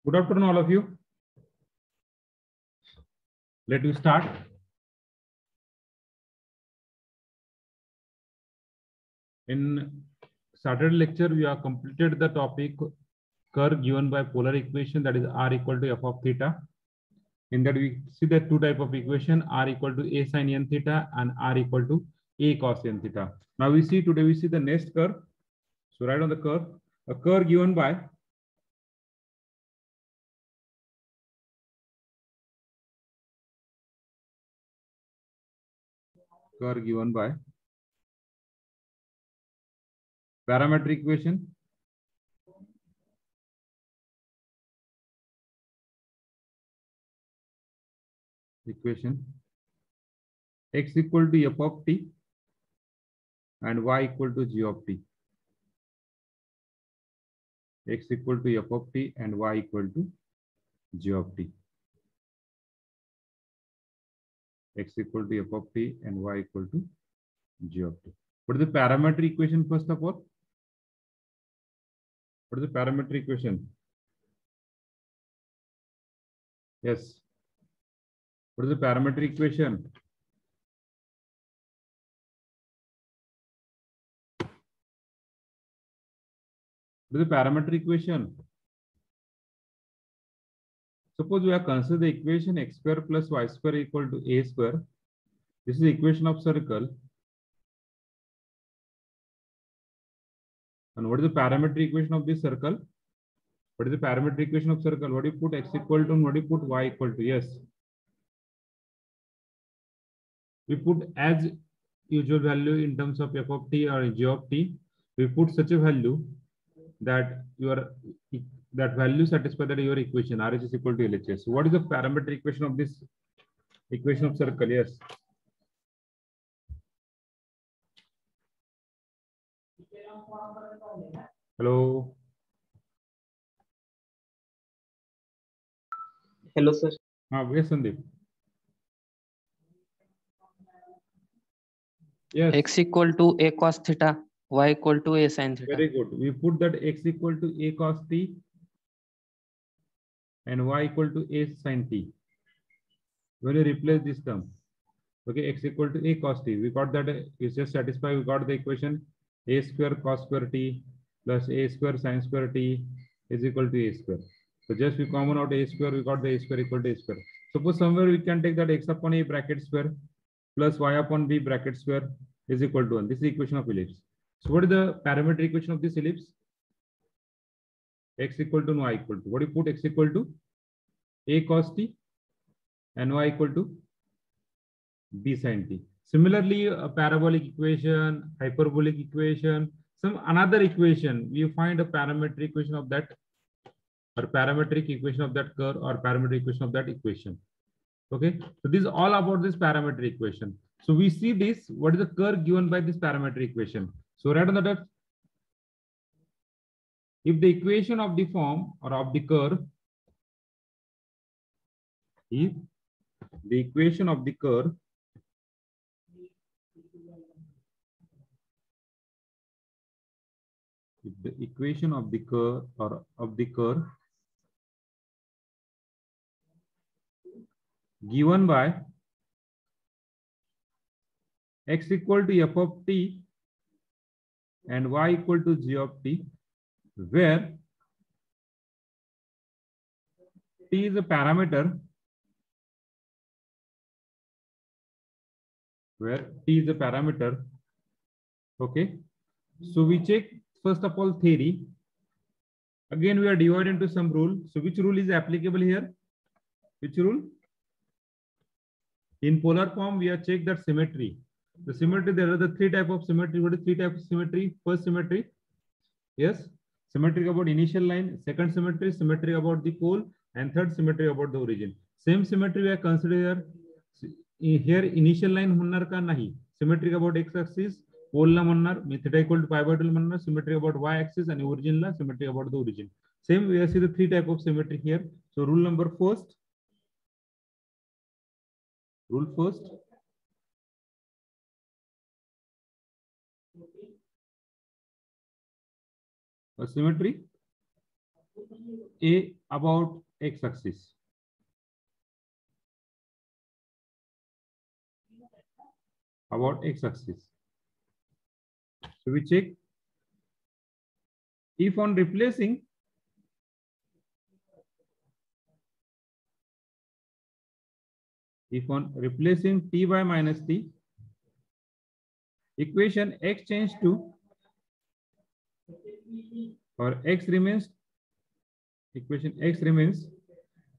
Good afternoon, all of you. Let me start. In Saturday lecture, we have completed the topic curve given by polar equation, that is r equal to f of theta. In that we see the two type of equation, r equal to a sin n theta and r equal to a cos n theta. Now we see the next curve. So write on the curve, a curve given by parametric equation x equal to f of t and y equal to g of t. X equal to f of t and y equal to g of t. X equal to f of t and y equal to g of t. What is the parametric equation first of all? What is the parametric equation? Yes. What is the parametric equation? What is the parametric equation? Suppose we have considered the equation x square plus y square equal to a square. This is the equation of circle. And what is the parametric equation of this circle? What is the parametric equation of circle? What do you put x equal to and what do you put y equal to? Yes. We put as usual value in terms of f of t or g of t. We put such a value that that value satisfies that your equation RH is equal to LHS. So what is the parametric equation of this equation of circle? Yes. Hello. Hello, sir. Yes, Sandeep. Yes. X equal to a cos theta, y equal to a sin theta. Very good. We put that x equal to a cos t and y equal to a sin t. When you replace this term, okay, x equal to a cos t, we got that is just satisfied. We got the equation a square cos square t plus a square sin square t is equal to a square. So just we common out a square, we got the a square equal to a square. Suppose somewhere we can take that x upon a bracket square plus y upon b bracket square is equal to 1. This is the equation of ellipse. So what is the parametric equation of this ellipse? X equal to and y equal to. What do you put? X equal to a cos t and y equal to b sin t. Similarly, a parabolic equation, hyperbolic equation, some another equation, we find a parametric equation of that, or parametric equation of that curve, or parametric equation of that equation. Okay, so this is all about this parametric equation. So we see this, what is the curve given by this parametric equation? So right on the dot, if the equation of the form or of the curve, if the equation of the curve given by x equal to f of t and y equal to g of t, where t is a parameter, okay. So we check first of all theory. Again, we are divided into some rule. So which rule is applicable here? Which rule? In polar form, we have checked that symmetry. The symmetry, there are the three types of symmetry. What is three types of symmetry? First symmetry, yes, symmetry about initial line. Second symmetry, symmetry about the pole, and third symmetry about the origin. Same symmetry we are consider here initial line म्हणणार का नाही. Symmetry about x axis, pole ला म्हणणार, theta equal to pi by 2 म्हणणार, symmetry about y axis and origin La symmetry about the origin. Same we see the three type of symmetry here. So rule number first. Rule first. A symmetry A about x axis. About x axis. So we check if on replacing t by minus t, equation x change to, or x remains, equation x remains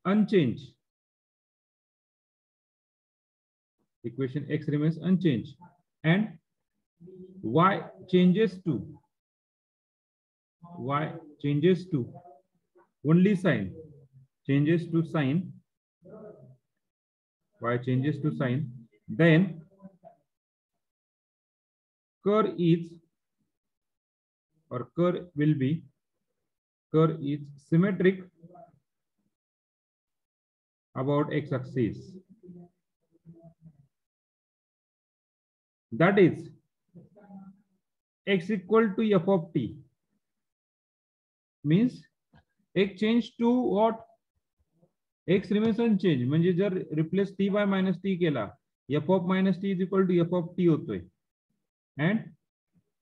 unchanged. Equation x remains unchanged and y changes to only sign, changes to sign, y changes to sign, then curve is, or curve will be, curve is symmetric about x axis. That is x equal to f of t, means x change to what, x remains unchanged. म्हणजे जर replace t by minus t केला, f of minus t is equal to f of t होतोय, and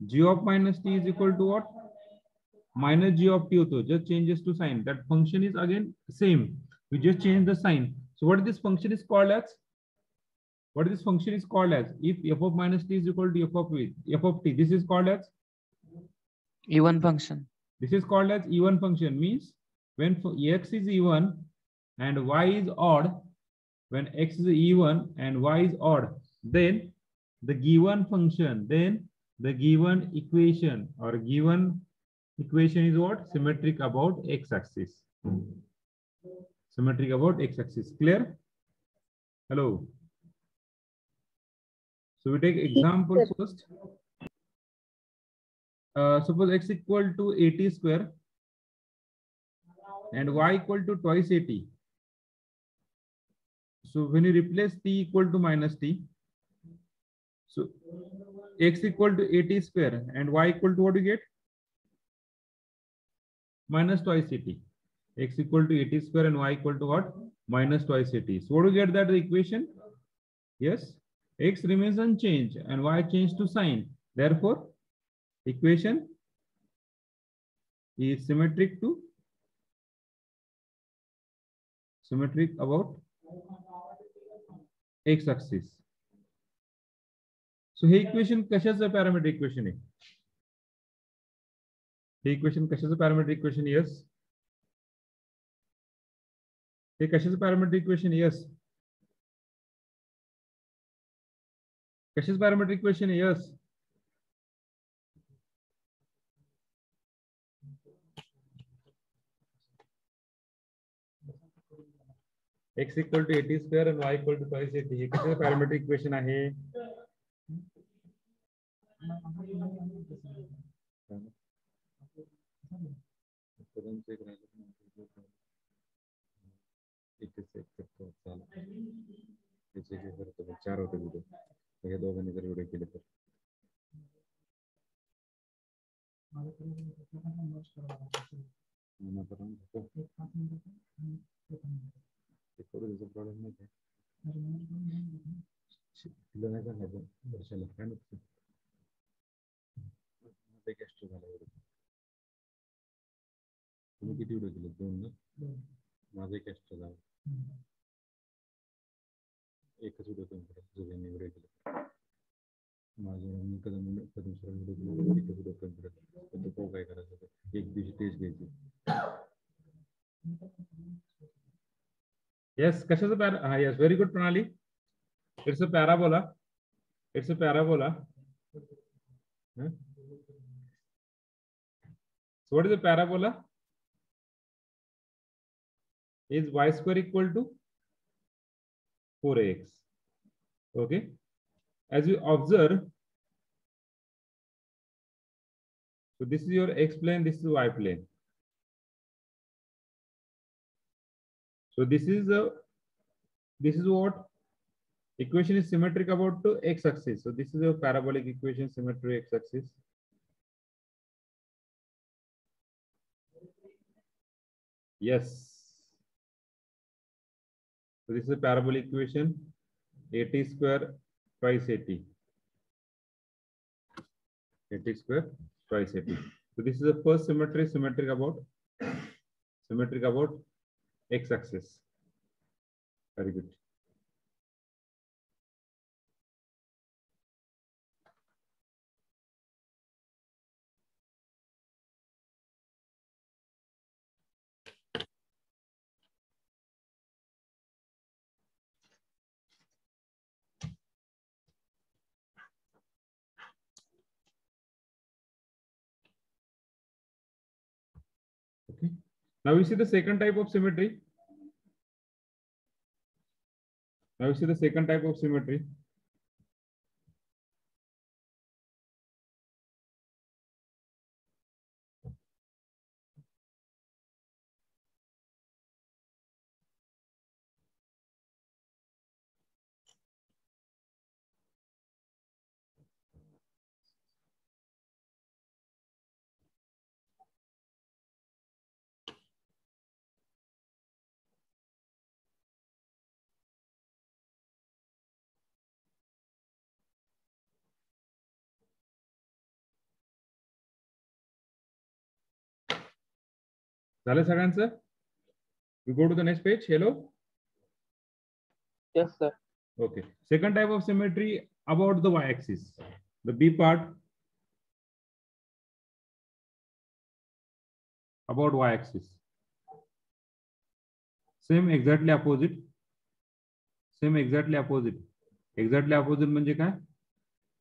g of minus t is equal to what, minus g of t होतो. Just changes to sign. That function is again same. We just change the sign. So what this function is called as? What this function is called as? If f of minus t is equal to f of t, this is called as even function. This is called as even function. Means when x is even and y is odd, when x is even and y is odd, then the given function, then the given equation or given equation is what? Symmetric about x-axis. Symmetric about x-axis. Clear? Hello. So we take example first. Suppose x equal to 80 square and y equal to twice 80. So when you replace t equal to minus t, so x equal to 80 square and y equal to what you get? Minus twice 80. X equal to 80 square and y equal to what? Minus twice 80. So what do you get that the equation? Yes, x remains unchanged and y changed to sign. Therefore, equation is symmetric about x-axis. So हे equation कशाचं parameter equation आहे? हे equation कशाचं parameter equation? Yes, हे कशाचं parameter equation? Yes, कशाचं parameter equation? Yes, x equal to 80 square and y equal to twice 80. हे कशाचं parameter equation आहे? चार होते व्हिडिओ, या दोघांनी जर व्हिडिओ केले तर प्रॉब्लेम नाही वर्षाला काय नसतं. तुम्ही किती व्हिडिओ केले? 2 ना. माझा एक एक्स्ट्रा झाला. एकच व्हिडिओ कमी पडेल जो व्हिडिओ केला. माझं मी कदम व्हिडिओ एकच व्हिडिओ कमी पडेल. तो काय करायचं? एक दिवशी टेस्ट घ्यायची. Yes, कशाचं para? Yes, very good, Pranali. It's a parabola. It's a parabola. Huh? So what is a parabola? Is y square equal to 4ax. Okay. As you observe, so this is your x plane, this is y plane. So this is what equation is symmetric about to x-axis. So this is a parabolic equation, symmetry x-axis. Yes. So this is a parabolic equation. 80 square twice 80. 80 square twice 80. So this is the first symmetry, symmetric about x-axis. Very good. Okay. Now we see the second type of symmetry. झालं सगळ्यांचं? We go to the next page. Hello. Yes, sir. Okay. Second type of symmetry about the y-axis. The B part about y-axis. Same exactly opposite. Exactly opposite म्हणजे काय?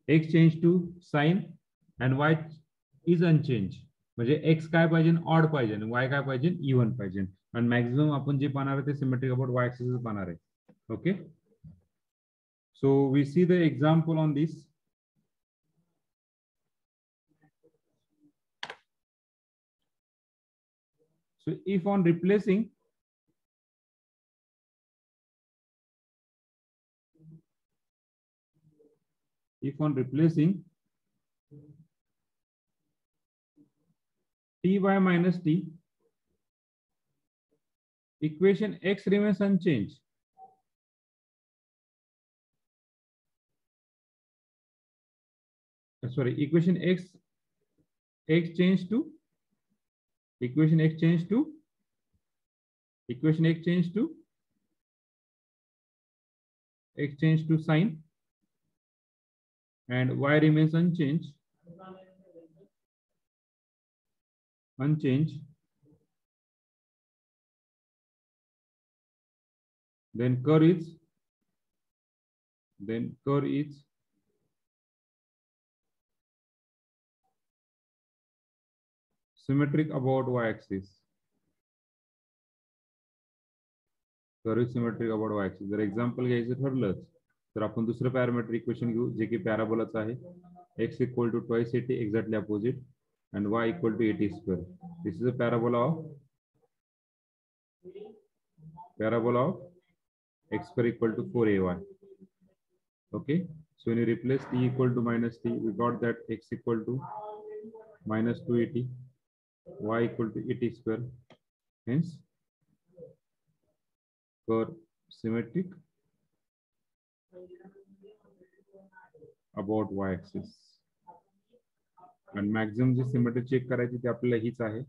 X change to sign and y is unchanged. म्हणजे x काय पाहिजे odd पाहिजे आणि y काय पाहिजे even पाहिजे. आणि मॅक्सिमम आपण जे पाहणार आहे ते सिमेट्रिक अबाउट y axis पाहणार आहे. Okay. So we see the example on this. So if on replacing ty minus t, equation x remains unchanged. Sorry, equation x change to sign and y remains unchanged. Then curve is symmetric about y-axis. Curve is symmetric about y-axis. जर example घ्यायचं ठरलं तर आपण दुसरं parametric equation घेऊ जे की पॅराबोलाच आहे. x equal to twice 80 exactly opposite and y equal to 80 square. This is a parabola of x square equal to 4ay. Okay, so when you replace t equal to minus t, we got that x equal to minus 280, y equal to 80 square. Hence, curve symmetric about y-axis. And maximum जी symmetry check करायची ती आपल्याला हीच आहे.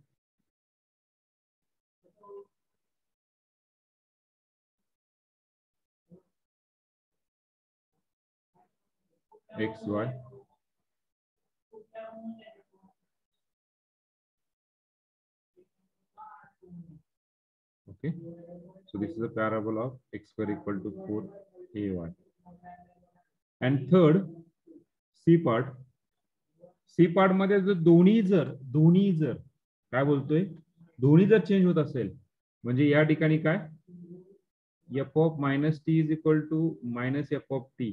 x, y. Okay, so this is a parabola of x square equal to 4ay. And third, C part मध्ये जर दोन्ही जर काय बोलतोय दोन्ही जर चेंज होत असेल म्हणजे या ठिकाणी काय f of minus t is equal to minus f of t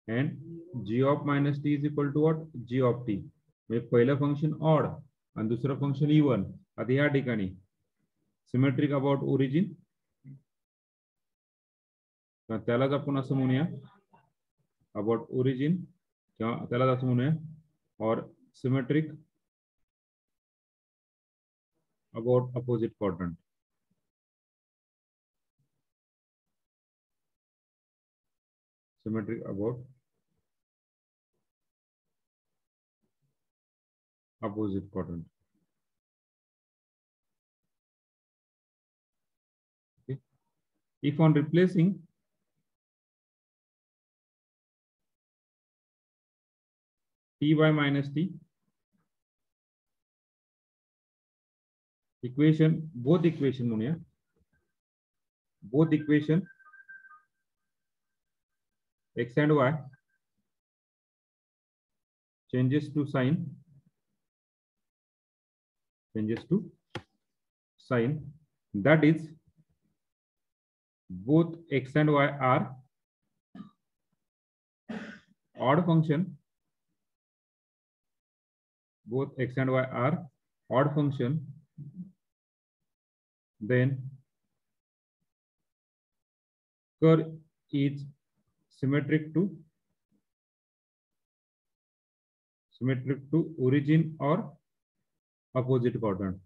and g of minus t is equal to what g of t. म्हणजे पहिलं फंक्शन ऑड आणि दुसरं फंक्शन इवन. आता या ठिकाणी सिमेट्रिक अबाउट ओरिजिन त्यालाच आपण असं म्हणूया अबाउट ओरिजिन किंवा त्यालाच असं म्हणूया और symmetric about opposite quadrant. symmetric about opposite quadrant. Okay. If on replacing ty minus t equation, both equation Munia, both equation x and y changes to sign, that is both x and y are odd function, both x and y are odd function, then curve is symmetric to origin or opposite quadrant.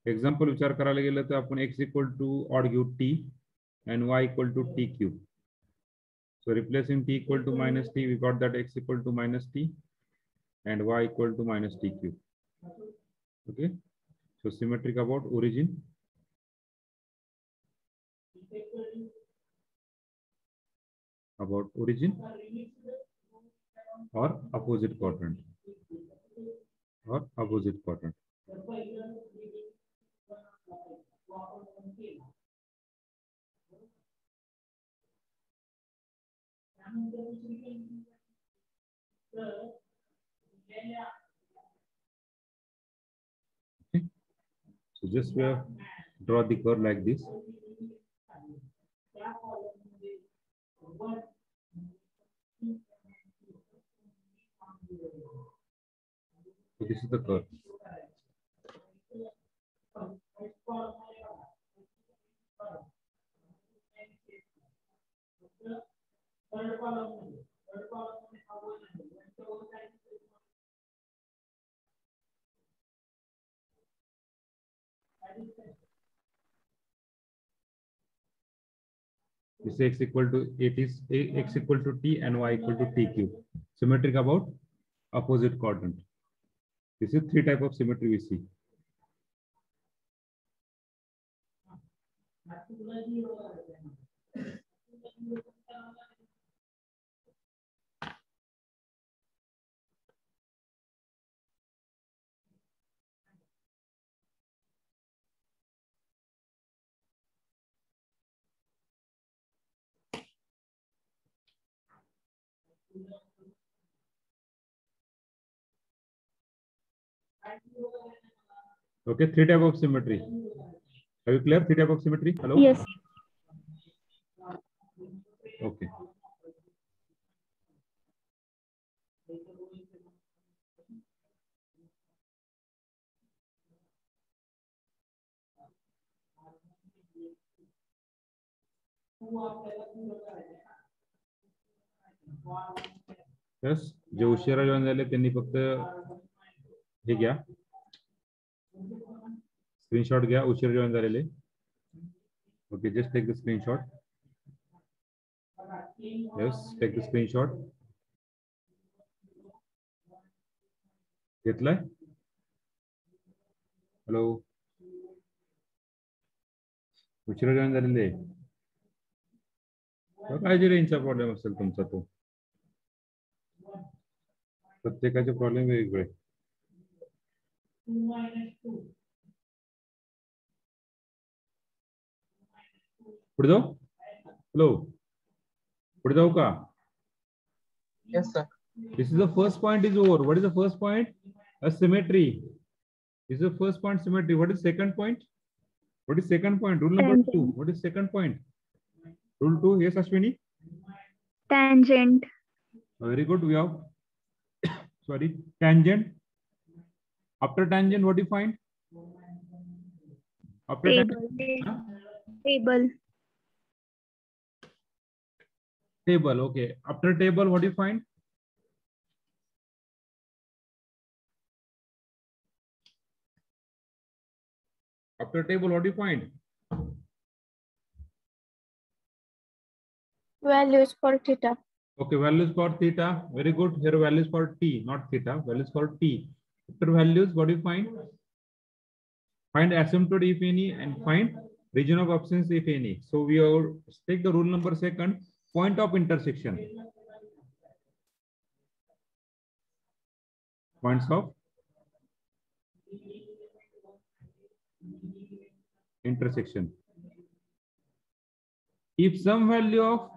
Example विचार करायला गेलं तर आपण x equal to odd घेऊ t and y equal to t cube. So replacing t equal to minus t, we got that x equal to minus t and y equal to minus t cube. Okay, so symmetric about origin or opposite quadrant. Okay. So just draw the curve like this. So this is the curve. This x equal to x equal to t and y equal to t cube. Symmetric about opposite quadrant. This is three type of symmetry we see. Okay, three type of symmetry. Are you clear? Three type of symmetry. Hello. Yes. Okay. Yes, जे उशिरा join झाले त्यांनी फक्त हे घ्या, screenshot घ्या उशिरा join झालेले. Okay, just take the screenshot. Yes, take the screenshot. घेतलाय? Hello, उशिरा जॉइन झालेले काय जे रेंजचा प्रॉब्लेम असेल तुमचा, तो प्रत्येकाचे प्रॉब्लेम वेगवेगळे. पुढे जाऊ? हॅलो, पुढे जाऊ का? Yes, sir. This is the first point is over. What is the first point? A symmetry. This is the first point, symmetry. What is second point? What is second point? Rule number 2. What is second point? Rule 2. Yes, Ashwini. Tangent. Very good. We have sorry, tangent. After tangent, what do you find? After Table. Table. Okay. After table, what do you find? After table, what do you find? Values for theta. Okay, values for theta. Very good. Here values for t, not theta. Values for t. After values, what do you find? Find asymptote if any, and find region of absence if any. So we are take the rule number second, point of intersection. Points of intersection. If some value of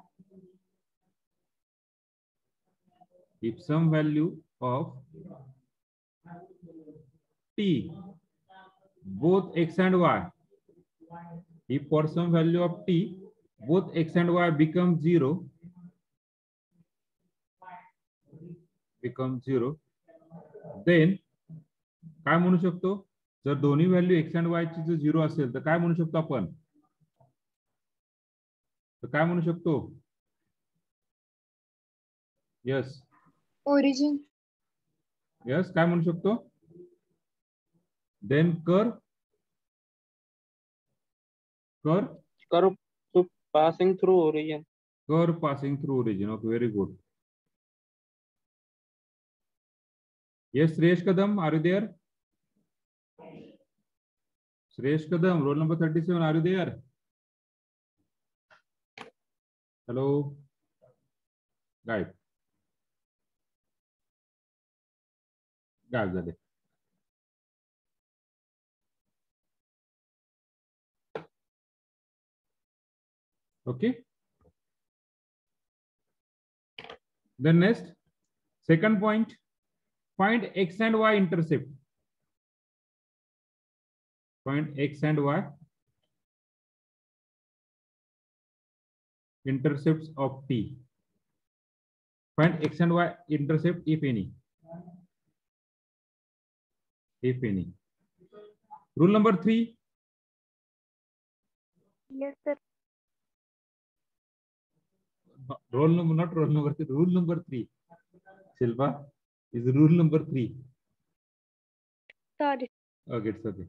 t, both x and y, if for some value of t, both x and y become zero, then काय म्हणू शकतो? जर दोन्ही value x and y ची जर 0 असेल तर काय म्हणू शकतो आपण? तर काय म्हणू शकतो? यस, origin, यस, काय म्हणू शकतो? Then curve passing through origin. Curve passing through origin. Okay, very good. Yes, Suresh Kadam, are you there? Suresh Kadam, roll number 37, are you there? Hello. Guys. Guys, okay. Then next, second point, find x and y intercept. Find x and y intercepts of t. Find x and y intercept if any. If any. Rule number 3. Yes, sir. Roll number, not roll number 3. Rule number 3. Shilpa is rule number 3. Sorry. Okay, it's okay.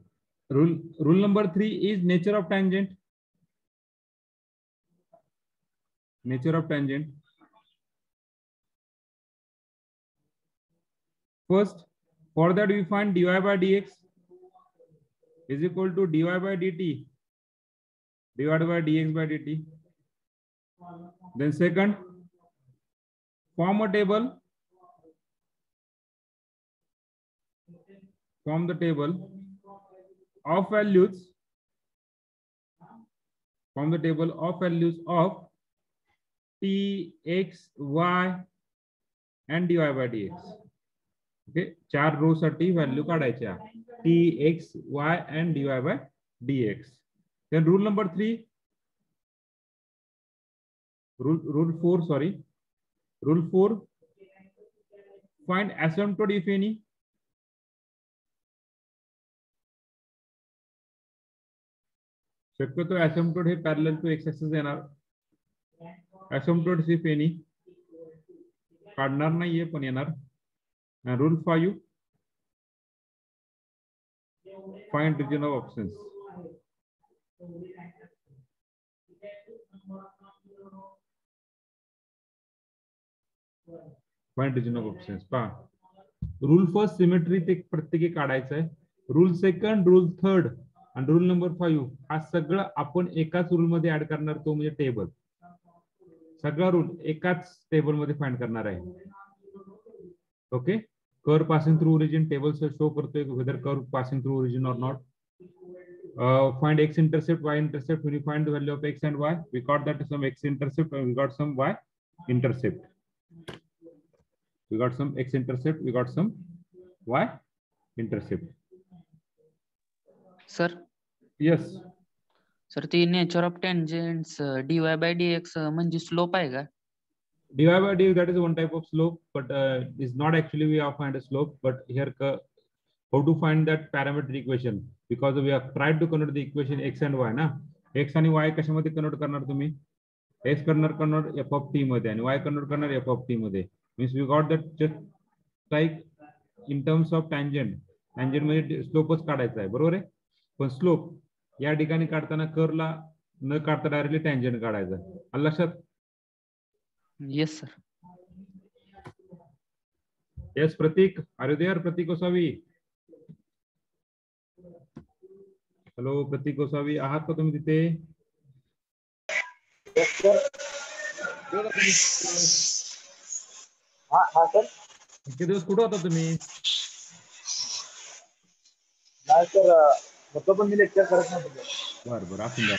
Rule number 3 is nature of tangent. Nature of tangent. First, for that we find dy by dx is equal to dy by dt divided by dx by dt. Then second, form a table. Form the table of values. Form the table of values of t, x, y, and dy by dx. Okay, 4 rows साठी value काढायच्या t, x, y, and dy by dx. Then rule number 3. Rule 4, sorry. Rule 4. Find asymptote if any. शक्यतो asymptote हे parallel to x axis येणार. Asymptote if any. काढणार नाहीये पण येणार. And rule 5. Find region of absence. Find region of absence. पहा. Rule first symmetry ते प्रत्येकी काढायचं आहे. Rule second, rule third आणि rule number 5 हा सगळं आपण एकाच रूल मध्ये ऍड करणार, तो म्हणजे टेबल. सगळा रूल एकाच टेबल मध्ये फाइंड करणार आहे. Okay. Curve passing through origin table show करतोय whether curve passing through origin or not. Find x intercept, y intercept. When you find the value of x and y, we got that some x intercept and we got some y intercept. We got some x intercept, we got some y intercept. Sir. Yes. Sir, the nature of tangents dy by dx म्हणजे slope आहे का? dy by dx, that is one type of slope, but is not actually we have find a slope. But here, how to find that parametric equation? Because we have tried to convert the equation x and y ना. x आणि y कशामध्ये convert करणार तुम्ही? x convert f of t मध्ये आणि y convert करणार f of t मध्ये. Means we got that just like in terms of tangent. Tangent मध्ये स्लोपच काढायचा आहे, बरोबर आहे? पण स्लोप या ठिकाणी काढताना कर्वला न काढता डायरेक्टली टँजंट काढायचा. लक्षात? Yes, sir. Yes, Pratik, are you there? Pratik Gosavi. Hello, Pratik Gosavi. आहात का तुम्ही तिथे? हाँ सर. इतके दिवस कुठे होता तुम्ही? नाही सर, मतलब पण मी लेक्चर करत नव्हतो. बरं बरं, असू द्या.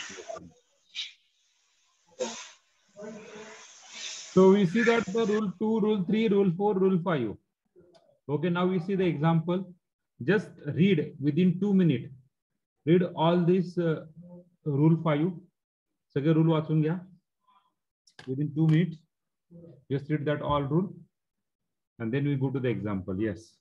So we see that the rule 2, rule 3, rule 4, rule 5. Okay, now we see the example. Just read within 2 minutes. Read all this rule 5. सगळे rule वाचून घ्या. Within 2 minutes. Just read that all rule. And then we go to the example. Yes.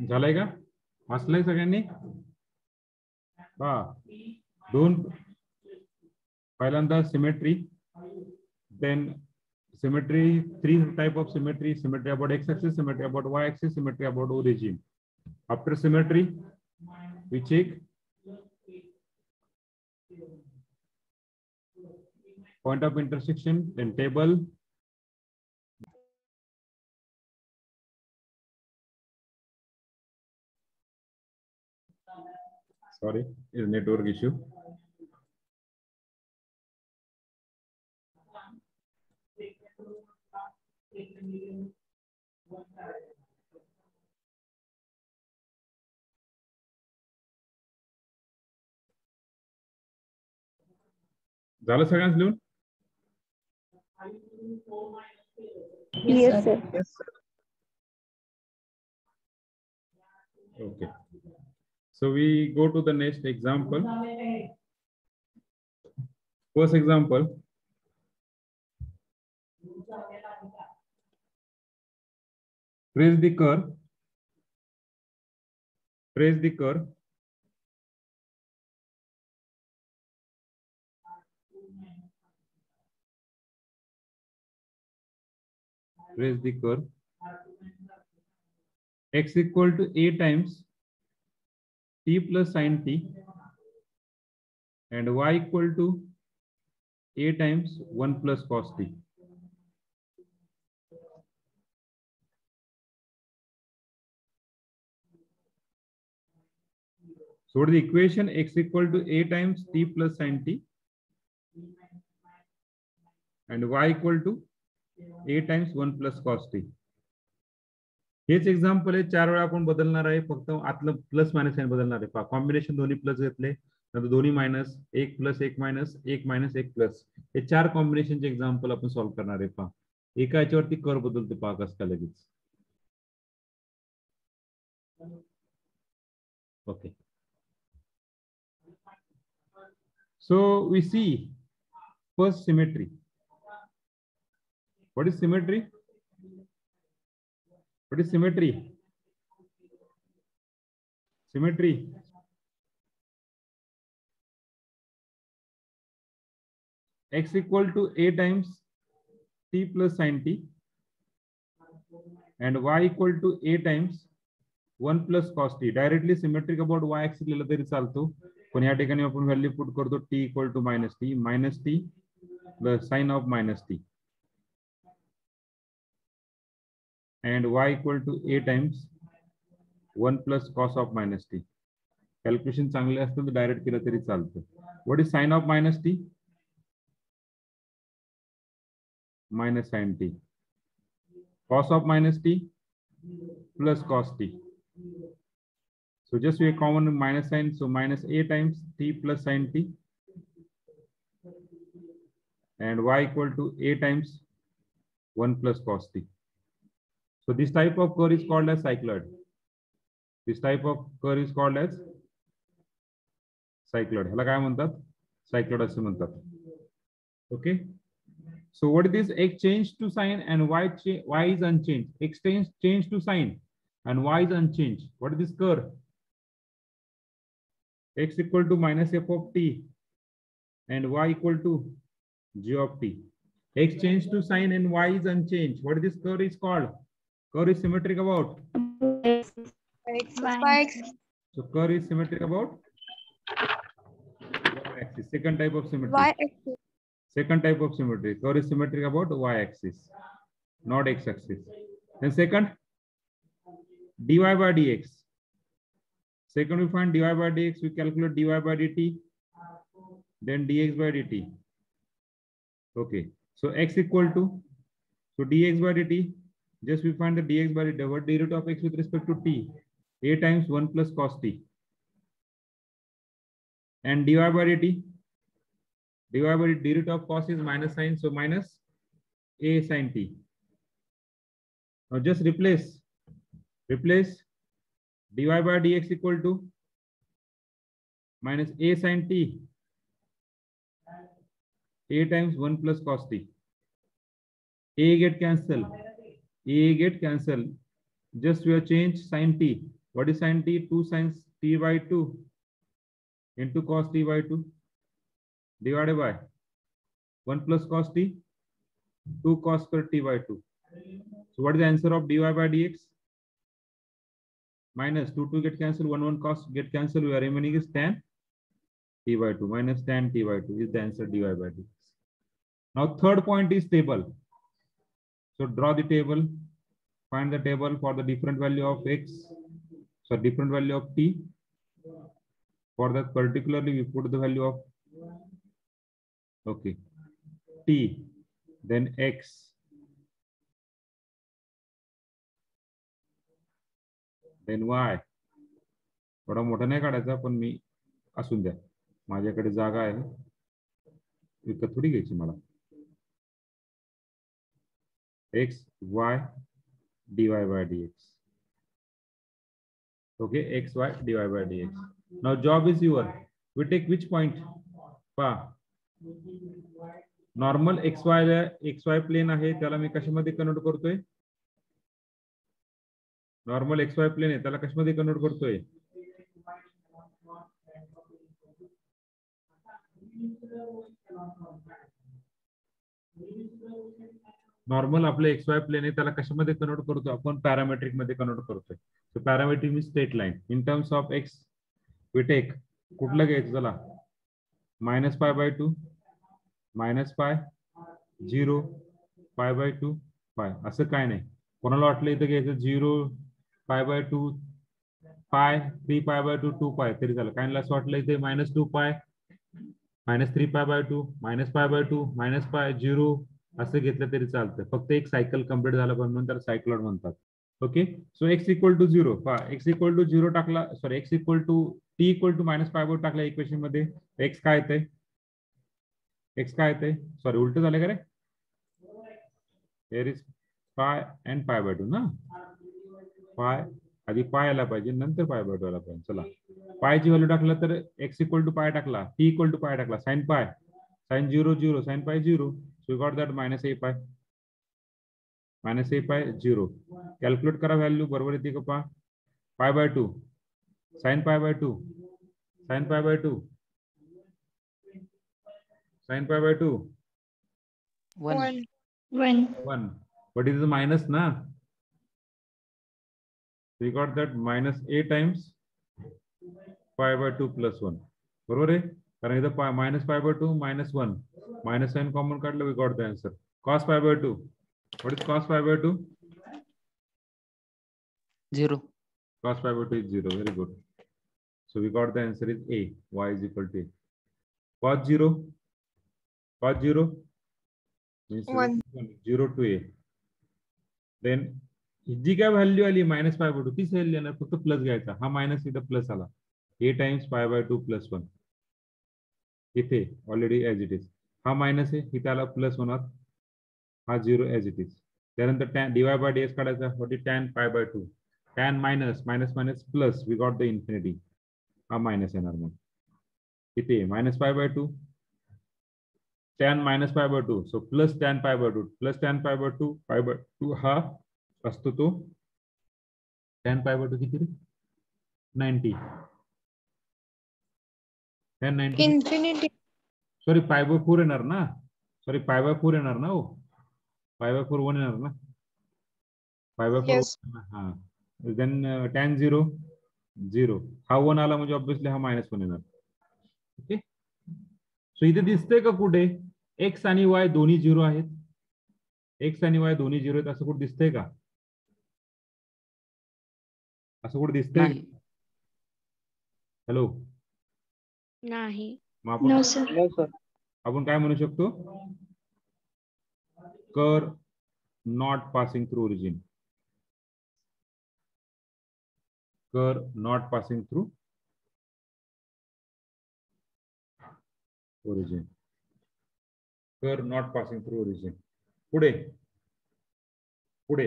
झालंय का? वाचलंय सगळ्यांनी? हा, दोन पहिल्यांदा symmetry, then symmetry, 3 type of symmetry: symmetry about x-axis, symmetry about y-axis, symmetry about origin. After symmetry, we check point of intersection, then table. Sorry, is network issue. झालं सगळ्यांच लिहून? Yes, sir. Okay. So we go to the next example. First example. Trace the curve. Trace the curve. Trace the curve. X equal to a times t plus sin t, and y equal to a times 1 plus cos t. So what is the equation? X equal to a times t plus sin t, and y equal to a times 1 plus cos t. H example आहे, 4 वेळा आपण बदलणार आहे, फक्त आतलं plus minus sign बदलणार आहे. Combination दोन्ही प्लस घेतले, नंतर दोन्ही minus, 1 plus 1 minus, 1 minus 1 plus, हे 4 कॉम्बिनेशनचे एक्झाम्पल आपण सॉल्व्ह करणार आहे. पहा एका याच्यावरती कर बदलते, पहा कसं का लगेच. Okay, so we see first symmetry. What is symmetry? What is symmetry? Symmetry. X equal to a times t plus sin t, and y equal to a times 1 plus cos t. Directly symmetric about y axis लिहिलं तरी चालतो, पण या ठिकाणी आपण value put करतो t equal to minus t plus sin of minus t, and y equal to a times 1 plus cos of minus t. Calculation चांगले असतं तर डायरेक्ट केलं तरी चालतं. What is sin of minus t? Minus sin t. Cos of minus t plus cos t. So just we common minus sign, so minus a times t plus sin t, and y equal to a times 1 plus cos t. So this type of curve is called as cycloid. This type of curve is called as cycloid. ह्याला काय म्हणतात? Cycloid असे म्हणतात. Okay. So what is this? X change to sign and y is unchanged. X change to sign and y is unchanged. What is this curve? X equal to minus f of t and y equal to g of t. X change to sign and y is unchanged. What is this curve is called? Curve is symmetric about? So curve is symmetric about y-axis. Second type of symmetry. Y-axis. Second type of symmetry. Curve is symmetric about y-axis, not x-axis. Then second, dy by dx. Second, we find dy by dx. We calculate dy by dt. Then dx by dt. Okay. So x equal to, so dx by dt. Just we find the dx by dt. What derivative of x with respect to t? A times 1 plus cos t. And dy by dt. Dy by derivative of cos is minus sign, so minus a sin t. Now just replace dy by dx equal to minus a sin t, a times 1 plus cos t. A get cancel, just we have changed sin t. What is sin t? 2 sines t by 2 into cos t by 2. Divided by 1 plus cos t, 2 cos square t by 2. So what is the answer of dy by dx? Minus 2 get cancelled, 1 cos get cancelled. We are remaining is tan t by 2 minus tan t by 2 is the answer dy by dx. Now third point is table. So draw the table. Find the table for the different value of x. So different value of t. For that particularly we put the value of okay t, then x, then y. थोडा मोठा नाही काढायचा पण मी असून द्या, माझ्याकडे जागा आहे, विकत थोडी घ्यायची मला. x y dy by dx. Okay, x y dy by dx. Now job is your. We take which point? Normal XY plane आहे त्याला मी कशामध्ये कन्वर्ट करतोय? नॉर्मल XY प्लेन आहे त्याला कशामध्ये कन्वर्ट करतोय? नॉर्मल आपले XY प्लेन आहे त्याला कशामध्ये कन्वर्ट करतो आपण? पॅरामेट्रिक मध्ये कन्वर्ट करतोय. So parametric means straight line. In terms of x we take कुठलं घ्यायचं? चला minus pi by 2 minus pi 0 pi by 2 pi. असं काय नाही. कोणाला वाटलं इथं घ्यायचं 0 pi by 2 pi 3 pi by 2 2 pi तरी झालं. काहींना असं वाटलं इथे -2 pi -3 pi by 2 -pi by 2 -pi 0 असं घेतलं तरी चालतं. फक्त एक सायकल कंप्लीट झालं पण म्हणून त्याला सायक्लॉइड म्हणतात. Okay. So x equal to 0 x equal to 0 टाकला, sorry x equal to t equal to -pi by 2 टाकला इक्वेशन मध्ये. x काय येते? x काय येते? सॉरी उलट झालं का रे? here is pi and pi by 2 ना. pi आधी pi आला पाहिजे नंतर pi by 2 आला पाहिजे. चला pi ची व्हॅल्यू टाकला तर x इक्वल टू pi टाकला, t इक्वल टू pi टाकला, sin pi sin 0 0 sin pi 0. so we got that minus a pi 0. Calculate करा व्हॅल्यू बरोबर येते का? pi by 2 sin pi by 2 sin pi by 2 sin pi by 2 1 but it is a minus na. We got that minus a times pi by 2 plus 1. बरोबर आहे कारण इथं minus pi by 2 minus 1 minus sign common काढलं. We got the answer cos pi by 2. What is cos pi by 2? 0. Cos pi by 2 is 0. Very good. So we got the answer is A. Y is equal to A. Cos 0 means 0 to A. Then जी काय value आली -pi by 2 तीच value येणार, फक्त plus घ्यायचा. हा minus इथं plus आला. A times pi by 2 plus 1 इथे ऑलरेडी ऍज इट इज. हा मायनस आहे इथे आला प्लस होणार, हा 0 ऍज इट इज. त्यानंतर tan dy by dx काढायचा. What is tan pi by 2? tan minus plus we got the infinity. हा मायनस येणार मग इथे -pi by 2 tan minus pi by 2. So plus tan pi by 2. Plus tan pi by 2. Pi by 2 हा असतो तो tan pi by 2 किती रे? 90. tan 90 infinity. Sorry pi by 4 येणार ना. सॉरी pi by 4 येणार ना. हो pi by 4 1 येणार ना. pi by 4 Yes. हा. Then tan 0 0. हा 1 आला म्हणजे ऑब्विसली हा -1 येणार. ओके. सो इथे दिसतंय का कुठे x आणि y दोन्ही 0 आहेत? x आणि y दोन्ही 0 आहेत असं कुठे दिसतंय का? असं कुठे दिसतंय? नाही. हॅलो. नाही. मग आपण नो सर. No sir. आपण काय म्हणू शकतो? Curve not passing through origin. Curve not passing through origin. Curve not passing through origin. पुढे पुढे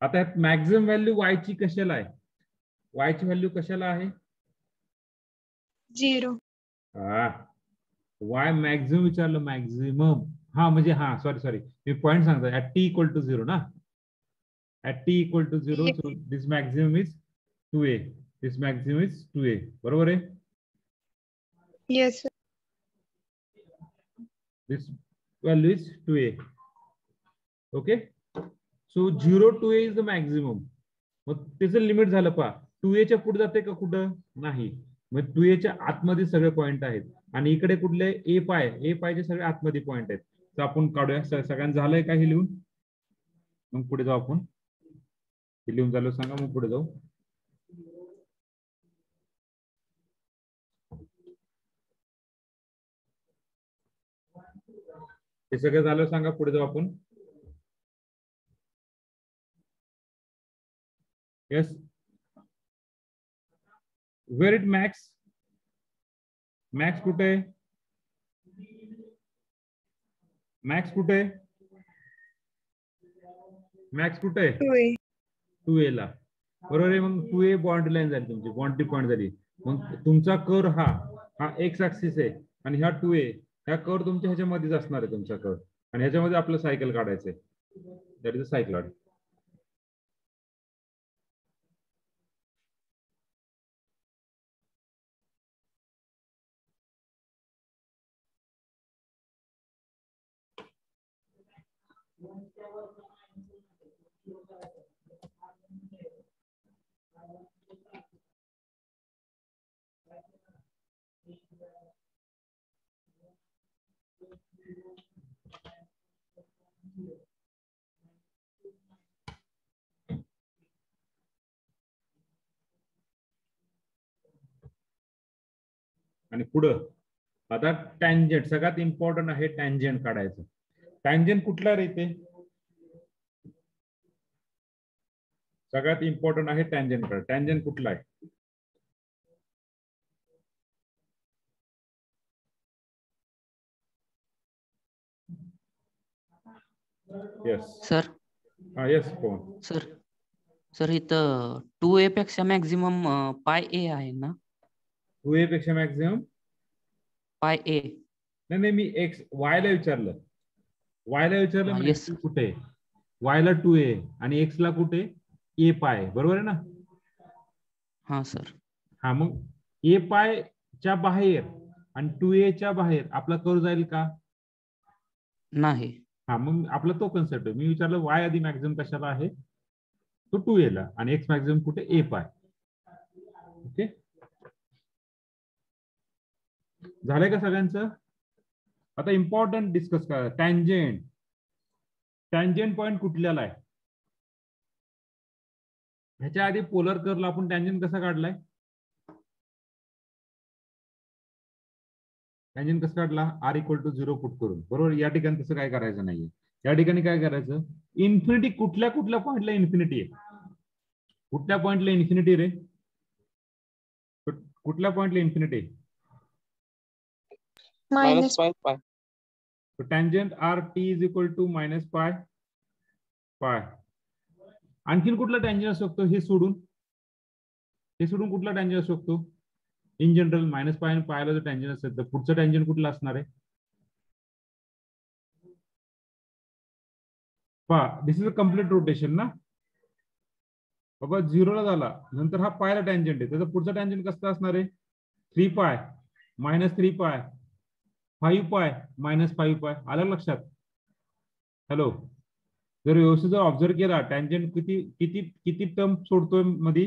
आता मॅक्झिमम व्हॅल्यू y ची कशाला आहे? y ची व्हॅल्यू कशाला आहे? 0. y मॅक्झिमम विचारलं. मॅक्झिमम हा म्हणजे हा सॉरी मी पॉइंट सांगतो. ऍट t इक्वल टू 0 ना. At t equal to 0 Yes. So this maximum is 2a. This maximum is 2a. बरोबर आहे. Yes. This value is 2a. Okay. So 0 to a is the maximum. मग त्याचं limit झालं पहा. 2a च्या पुढे जाते का कुठं? नाही. मग 2a च्या आतमध्ये सगळे पॉइंट आहेत आणि इकडे कुठले a पायचे सगळे आतमध्ये पॉइंट आहेत. तर आपण काढूया. सगळ्यांना झालंय का हे लिहून? मग पुढे जाऊ आपण. हे लिहून झालं सांगा मग पुढे जाऊ. हे सगळं झालं सांगा पुढे जाऊ आपण. Yes. Where it max. Max कुठे? मॅक्स कुठे? मॅक्स कुठे? 2a. 2a ला. बरोबर आहे. मग 2a बाउंड्री लाईन झाली तुमची. बाउंड्री पॉईंट झाली. मग तुमचा कर्व हा एक्स ऍक्सिस आहे आणि हा 2a. ह्या कर्व तुमच्या ह्याच्यामध्येच असणार आहे तुमचा कर्व आणि ह्याच्यामध्ये आपलं सायकल काढायचंय. That is a cycloid. आणि पुढं आता टँजंट सगळ्यात इम्पॉर्टंट आहे. टँजंट काढायचं. टँजंट कुठला रे? सगळ्यात इम्पॉर्टंट आहे टँजंट काढ. टँजंट कुठला आहे? येस. सर हा येस कोण? सर इथं 2a पेक्षा मॅक्झिमम पाय ए आहे ना. 2a पेक्षा मॅक्झिमम पाय ए. नाही मी एक्स वाय ला विचारलं. हा, yes. मॅक्झिमम कुठे? वाय ला 2a आणि एक्स ला कुठे? ए पाय. बरोबर आहे ना. हा सर. हा मग ए पाय च्या बाहेर आणि 2a च्या बाहेर आपला कर्व जाईल का? नाही. हा मग आपला तो कन्सेप्ट आहे. मी विचारलं वाय आधी मॅक्झिमम कशाला आहे? तो 2a ला आणि एक्स मॅक्झिमम कुठे? ए पाय. ओके. झालंय का सगळ्यांचं? आता इम्पॉर्टंट डिस्कस करा. टँजंट. टँजंट पॉइंट कुठल्याला आहे? ह्याच्या आधी पोलर कर्वला आपण टँजंट कसा काढलाय? टँजंट कसं काढला? r इक्वल टू 0 पुट करून. बरोबर. या ठिकाणी तसं काय करायचं नाहीये. या ठिकाणी काय करायचं? इन्फिनिटी कुठल्या पॉइंटला इन्फिनिटी आहे? कुठल्या पॉइंटला इन्फिनिटी रे? कुठल्या पॉइंटला infinity? Minus -pi. So tangent RT is equal to -pi. आणखीन कुठला टँजंट असू शकतो? हे सोडून कुठला टँजंट असू शकतो? इन जनरल -pi आणि पायला जर टँजंट असेल तर पुढचं टँजंट कुठला असणार आहे? पहा this is a complete rotation ना बाबा, 0 ला झाला नंतर हा पायला टँजंट आहे, त्याचा पुढचा टँजंट कसला असणार आहे 3 पाय मायनस 3 पाय 5 पाय मायनस 5 पाय. आलं लक्षात? हॅलो, जर व्यवस्थित जर ऑब्झर्व केला टँजंट किती किती किती टर्म सोडतोय मध्ये,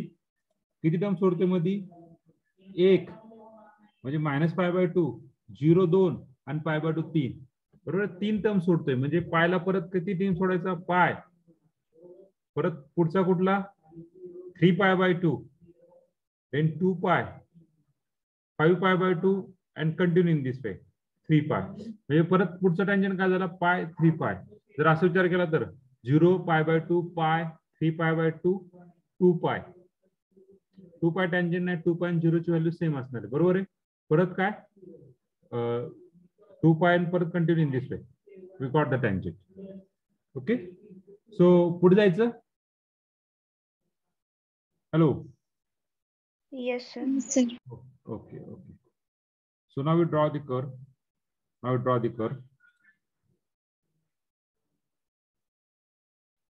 किती टर्म सोडतोय मध्ये 1 म्हणजे मायनस पाय बाय 2 0 2 आणि पाय बाय 2 3 बरोबर, 3 टर्म सोडतोय म्हणजे पायला परत किती टर्म सोडायचा पाय, परत पुढचा कुठला 3 पाय by 2 then 2 pi 5 pi by 2 and continue in this way 3 पाय म्हणजे परत पुढचा टँजंट काय झाला पाय 3 पाय. जर असं विचार केला तर 0 पाय by 2 pi 3 pi by 2 2 pi 2 pi tangent नाही 2 पाय आणि 0 ची व्हॅल्यू सेम असणार आहे बरोबर आहे. परत काय 2 पाय आणि परत continue in this way we got the tangent. Okay, so पुढे जायचं. Hello, Yes, sir. Sir. okay okay, so now we draw the curve. Now we draw the curve.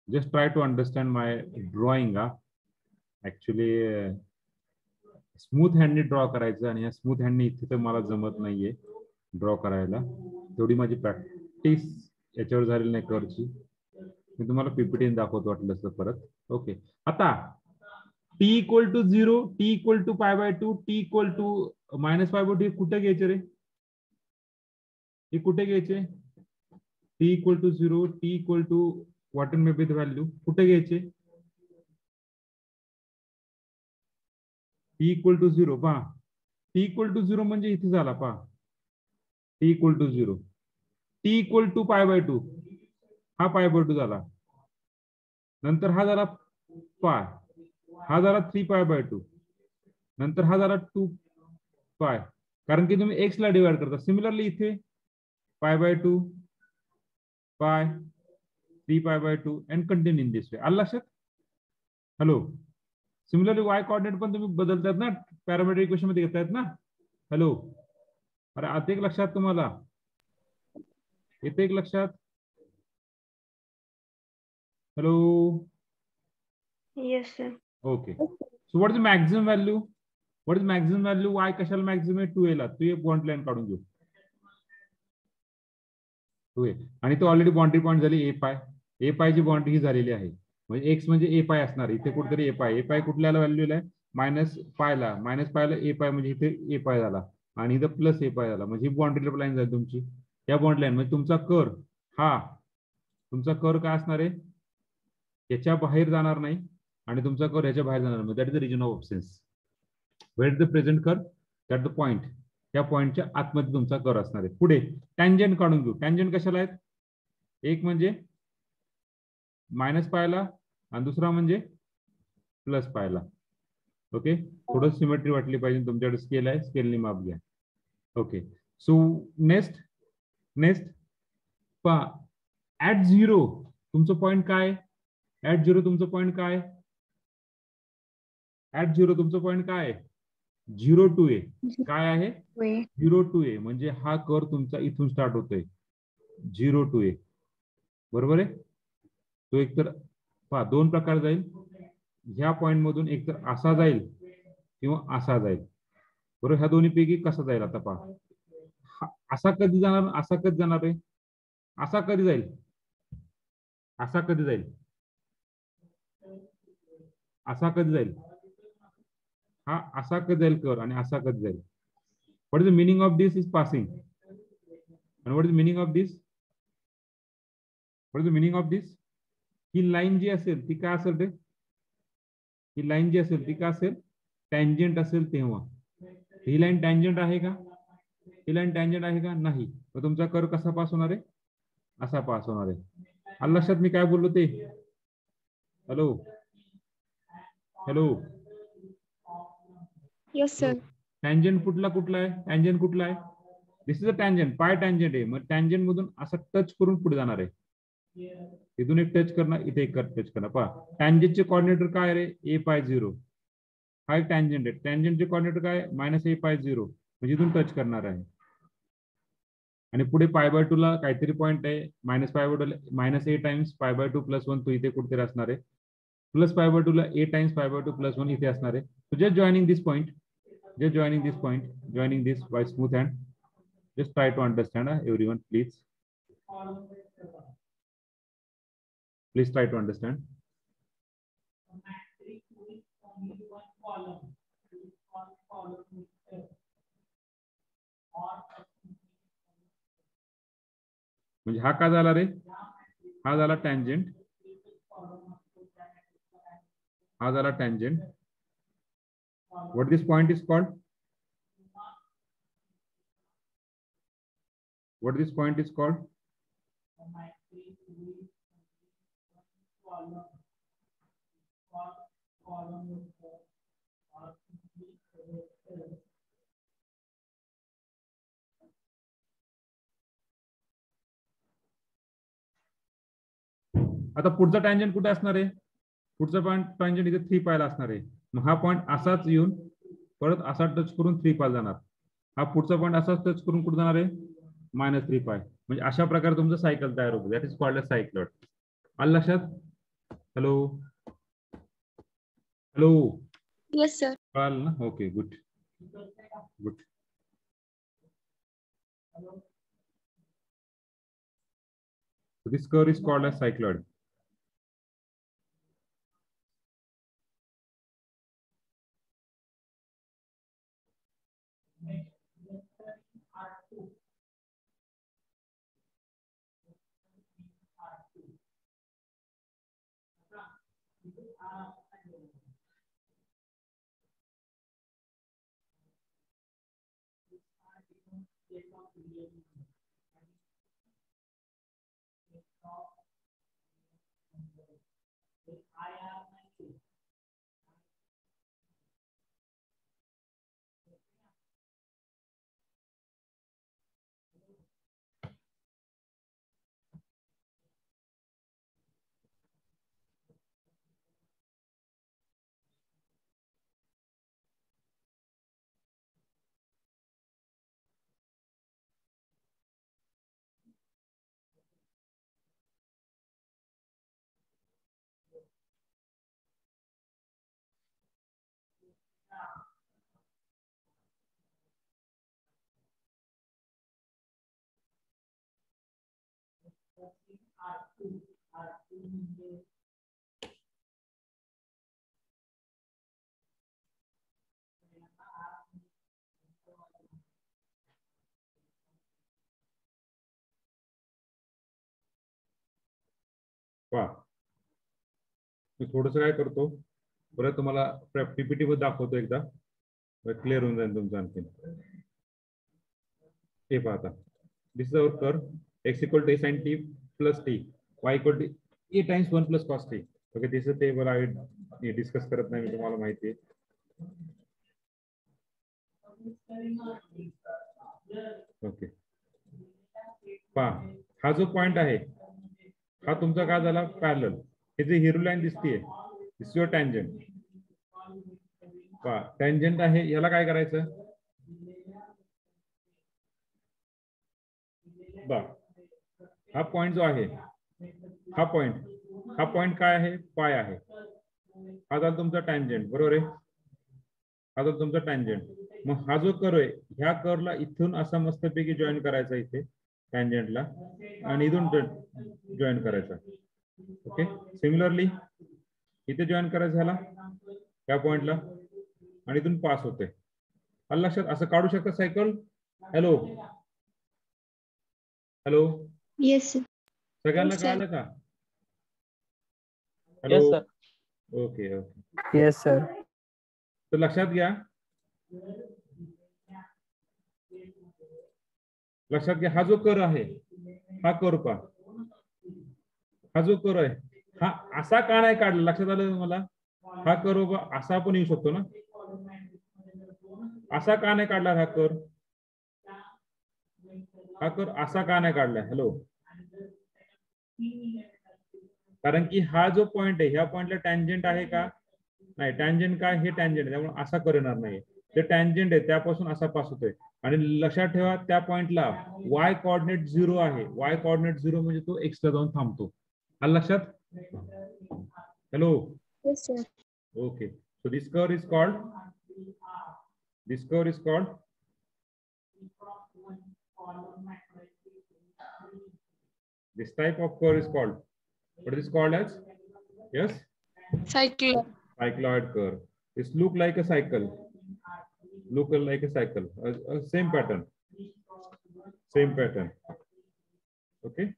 Just try to understand my drawing. Actually smooth हँडनी draw करायचं आणि या smooth हँडनी इथे तर मला जमत नाहीये ड्रॉ करायला, तेवढी माझी प्रॅक्टिस याच्यावर झालेली नाही कर्वची. मी तुम्हाला पीपीटी दाखवतो वाटलं तर परत. ओके, आता t equal to 0 t equal to pi by 2 t equal to minus pi by 2 कुठे घ्यायचे रे, हे कुठे घ्यायचे t equal to 0 t equal to what may be the value कुठे घ्यायचे t इक्वल टू 0 पहा t इक्वल टू 0 म्हणजे इथे झाला पहा t equal to 0 t equal to pi by 2 हा पाय बाय 2 झाला, नंतर हा झाला पाय, हा झाला 3 पाय बाय 2, नंतर हा झाला 2 पाय कारण की तुम्ही x ला डिवाइड करता. सिमिलरली इथे पाय by 2 pi 3 pi by 2 and continue in this वे. आलं लक्षात? हॅलो, सिमिलरली y कोऑर्डिनेट पण तुम्ही बदलतात ना, पॅरामीट्रिक इक्वेशन मध्ये घेतायत ना. हॅलो, अरे आता एक लक्षात तुम्हाला येते एक लक्षात? Hello, Yes, sir. Okay, so what is maximum value, what is maximum value y कशाला मॅक्सिमम आहे 2a ला. तू एक बॉन्ड लाईन काढून घेऊ 2a आणि तो ऑलरेडी बाउंड्री पॉईंट झाली ए पायची बाउंड्री ही झालेली आहे म्हणजे x म्हणजे ए पाय असणार इथे कुठेतरी ए पाय कुठल्याला व्हॅल्यूला आहे मायनस पायला ए पाय म्हणजे इथे ए पाय झाला आणि इथं प्लस ए पाय झाला म्हणजे ही बाउंड्री लाईन झाली तुमची. या बाउंड्री लाईन म्हणजे तुमचा कर्व हा तुमचा कर्व काय असणार आहे याच्या बाहेर जाणार नाही आणि तुमचा कर्व याच्या बाहेर जाणार नाही. That is the region of absence. Where is the present curve that the point, या पॉइंटच्या आतमध्ये तुमचा कर्व असणार आहे. पुढे टँजंट काढून घेऊ. टँजंट कशाला आहेत, एक म्हणजे मायनस पायला आणि दुसरा म्हणजे प्लस पायला. ओके, थोडं सिमेट्री वाटली पाहिजे. तुमच्याकडे स्केल आहे, स्केलनी माप घ्या. ओके, सो नेक्स्ट पहा ऍट 0 तुमचं पॉइंट काय, ऍट 0 तुमचं पॉइंट काय, ऍट 0 तुमचं पॉइंट काय 0 to a काय आहे 0 to a म्हणजे हा कर्व तुमचा इथून स्टार्ट होतोय 0 to a बरोबर आहे. तो एकतर पहा दोन प्रकार जाईल, ह्या पॉइंट मधून एकतर असा जाईल किंवा असा जाईल बरोबर. ह्या दोन्ही पैकी कसा जाईल आता पहा, असा कधी जाणार, असा कधी जाणार आहे, असा कधी जाईल, असा कधी जाईल, असा कधी जाईल, हा असा कधी जाईल कर्व आणि असा कधी जाईल. What is the meaning of this is passing and what is the meaning of this, what is the meaning of this. ही लाईन जी असेल ती काय असेल रे, ही लाईन जी असेल ती काय असेल टँजंट असेल तेव्हा. ही लाईन टँजंट आहे का, ही लाईन टँजंट आहे का नाही, तर तुमचा कर्व कसा पास होणार आहे, असा पास होणार आहे. आलं लक्षात मी काय बोललो ते. Hello hello, Yes, sir. Tangent कुठला आहे, टँजंट कुठला आहे, this is a tangent, pi tangent आहे. मग टँजंट मधून असं टच करून पुढे जाणार आहे. इथून एक टच करणार, इथे एक टच करणार. पहा टँजंटचे कोऑर्डिनेटर काय रे ए पाय 0, हा एक टँजंट आहे. टँजंटचे कोऑर्डिनेटर काय मायनस ए पाय 0 म्हणजे इथून टच करणार आहे. आणि पुढे π/2 ला काहीतरी पॉईंट आहे -π/2 -a टाइम्स π/2 + 1 तो इथे कुठेतरी असणार आहे प्लस π/2 ला a टाइम्स π/2 + 1 इथे असणार आहे. So just joining this point, just joining this by smooth hand. Just try to understand, everyone, please try to understand. म्हणजे हा का झाला रे, हा झाला टँजंट, हा झाला tangent. What this point is called? What this point is called? आता पुढचा टँजंट कुठे असणार आहे, पुढचा पॉईंट टँजंट इथे 3π ला असणार आहे. मग हा पॉईंट असाच येऊन परत असा टच करून 3π जाणार. हा पुढचा पॉईंट असाच टच करून कुठे जाणार आहे -3π. म्हणजे अशा प्रकारे तुमचं सायकल तयार होतं. That is called a cycloid. आलं लक्षात? Hello hello, Yes, sir. कळालं ना? Okay, good good. So this curve is called as cycloid. वा, मी थोडस काय करतो, परत तुम्हाला पीपीटी मध्ये दाखवतो एकदा, क्लिअर होऊन जाईल तुमचं आणखी. हे पहा आता, this is our curve, x = a sin t + t, y = a times 1 + cos t. Okay, this ते बरं डिस्कस करत नाही मी, तुम्हाला माहिती आहे. ओके, पहा हा जो पॉइंट आहे हा तुमचा काय झाला पॅरलल. हे जे हिरो लाईन दिसतीये दिस युअर टँजंट. पहा टँजंट आहे, याला काय करायचं, बा हा पॉइंट जो आहे, हा पॉइंट काय आहे, पाय आहे. हा झाला तुमचा टँजंट, बरोबर आहे, हा झाला तुमचा टँजंट. मग हा जो कर्व आहे, ह्या कर्वला इथून असा मस्तपैकी जॉईन करायचा इथे टँजंटला, आणि इथून जॉईन करायचा. ओके, सिमिलरली इथे जॉईन करायचं ह्याला, या पॉइंटला, आणि इथून पास होते. आलं लक्षात? असं काढू शकता cycle. Hello hello, Yes, sir. सगळ्यांना Yes, sir. कळालं का? Hello, okay okay, yes sir. तर लक्षात घ्या, लक्षात घ्या, हा जो कर्व आहे, हा कर्व पहा, हा जो कर्व आहे हा असा का नाही काढला, लक्षात आलं तुम्हाला? हा कर्व असा पण येऊ शकतो ना, असा का नाही काढला हा कर्व? हा कर्व असा का नाही काढला? हॅलो, कारण की हा जो पॉइंट आहे, ह्या पॉइंटला टँजंट आहे का नाही, टँजंट काय, हे टँजंट, त्यामुळे असा कर्व येणार नाही. जे टँजंट आहे त्यापासून असा पास होतोय आणि लक्षात ठेवा त्या पॉइंटला y कोऑर्डिनेट 0 आहे. y कोऑर्डिनेट 0 म्हणजे तो x ला जाऊन थांबतो. आलं लक्षात? Hello. Yes, sir. Okay. So this curve is called this type of curve is called, what is called as? Yes, Cycle. cycloid curve. This look like a cycle, same pattern. Okay.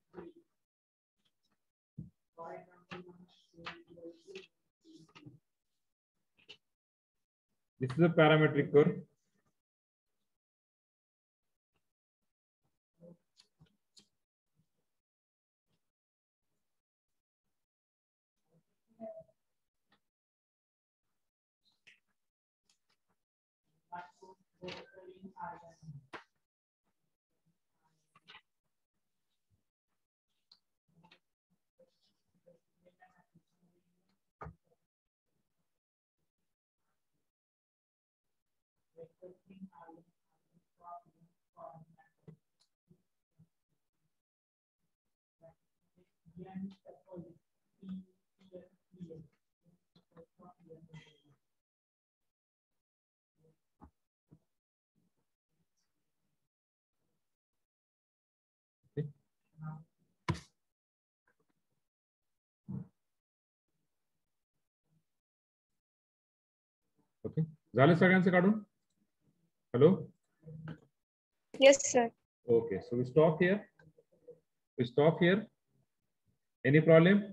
This is a parametric curve. Okay. झालं सगळ्यांचं काढून? Hello. Yes, sir. Okay. So we stop here. Any problem?